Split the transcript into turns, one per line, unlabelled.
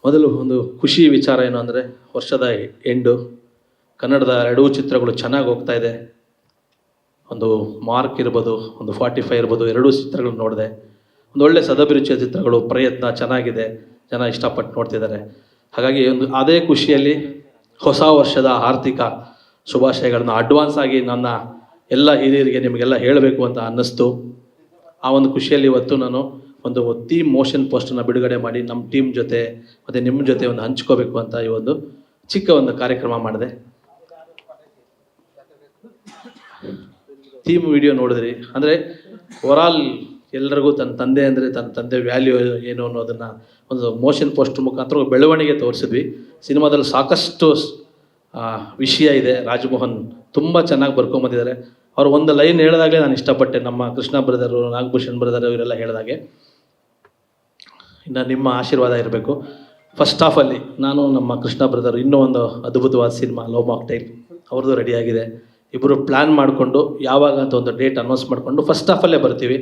ಮೊದಲು ಒಂದು ಖುಷಿ ವಿಚಾರ ಏನು ಅಂದರೆ ವರ್ಷದ ಎಂಡು ಕನ್ನಡದ ಎರಡೂ ಚಿತ್ರಗಳು ಚೆನ್ನಾಗಿ ಹೋಗ್ತಾ ಇದೆ. ಒಂದು ಮಾರ್ಕ್ ಇರ್ಬೋದು, ಒಂದು 45 ಇರ್ಬೋದು, ಎರಡೂ ಚಿತ್ರಗಳು ನೋಡಿದೆ. ಒಂದು ಒಳ್ಳೆ ಸದಭಿರುಚಿಯ ಚಿತ್ರಗಳು, ಪ್ರಯತ್ನ ಚೆನ್ನಾಗಿದೆ, ಜನ ಇಷ್ಟಪಟ್ಟು ನೋಡ್ತಿದ್ದಾರೆ. ಹಾಗಾಗಿ ಒಂದು ಅದೇ ಖುಷಿಯಲ್ಲಿ ಹೊಸ ವರ್ಷದ ಆರ್ಥಿಕ ಶುಭಾಶಯಗಳನ್ನ ಅಡ್ವಾನ್ಸ್ ಆಗಿ ನನ್ನ ಎಲ್ಲ ಹಿರಿಯರಿಗೆ ನಿಮಗೆಲ್ಲ ಹೇಳಬೇಕು ಅಂತ ಅನ್ನಿಸ್ತು. ಆ ಒಂದು ಖುಷಿಯಲ್ಲಿ ಇವತ್ತು ನಾನು ಒಂದು ಥೀಮ್ ಮೋಷನ್ ಪೋಸ್ಟನ್ನು ಬಿಡುಗಡೆ ಮಾಡಿ ನಮ್ಮ ಟೀಮ್ ಜೊತೆ ಮತ್ತು ನಿಮ್ಮ ಜೊತೆ ಒಂದು ಹಂಚ್ಕೋಬೇಕು ಅಂತ ಈ ಒಂದು ಚಿಕ್ಕ ಒಂದು ಕಾರ್ಯಕ್ರಮ ಮಾಡಿದೆ. ಥೀಮ್ ವಿಡಿಯೋ ನೋಡಿದ್ರಿ ಅಂದರೆ ಓವರಾಲ್ ಎಲ್ಲರಿಗೂ ತನ್ನ ತಂದೆ ಅಂದರೆ ತನ್ನ ತಂದೆ ವ್ಯಾಲ್ಯೂ ಏನು ಅನ್ನೋದನ್ನು ಒಂದು ಮೋಷನ್ ಪೋಸ್ಟರ್ ಮುಖಾಂತರ ಬೆಳವಣಿಗೆ ತೋರಿಸಿದ್ವಿ. ಸಿನಿಮಾದಲ್ಲಿ ಸಾಕಷ್ಟು ವಿಷಯ ಇದೆ. ರಾಜಮೋಹನ್ ತುಂಬ ಚೆನ್ನಾಗಿ ಬರ್ಕೊಂಬಂದಿದ್ದಾರೆ. ಅವರು ಒಂದು ಲೈನ್ ಹೇಳಿದಾಗಲೇ ನಾನು ಇಷ್ಟಪಟ್ಟೆ. ನಮ್ಮ ಕೃಷ್ಣ ಬ್ರದರು, ನಾಗಭೂಷಣ್ ಬ್ರದರು ಇವರೆಲ್ಲ ಹೇಳಿದಾಗೆ ಇನ್ನು ನಿಮ್ಮ ಆಶೀರ್ವಾದ ಇರಬೇಕು. ಫಸ್ಟ್ ಹಾಫಲ್ಲಿ ನಾನು ನಮ್ಮ ಕೃಷ್ಣ ಬ್ರದರು ಇನ್ನೂ ಒಂದು ಅದ್ಭುತವಾದ ಸಿನಿಮಾ ಲವ್ ಮಾಕ್ಟೈಲ್ ಅವ್ರದ್ದು ರೆಡಿಯಾಗಿದೆ. ಇಬ್ಬರು ಪ್ಲ್ಯಾನ್ ಮಾಡಿಕೊಂಡು ಯಾವಾಗ ಅಂತ ಒಂದು ಡೇಟ್ ಅನೌನ್ಸ್ ಮಾಡಿಕೊಂಡು ಫಸ್ಟ್ ಹಾಫಲ್ಲೇ ಬರ್ತೀವಿ.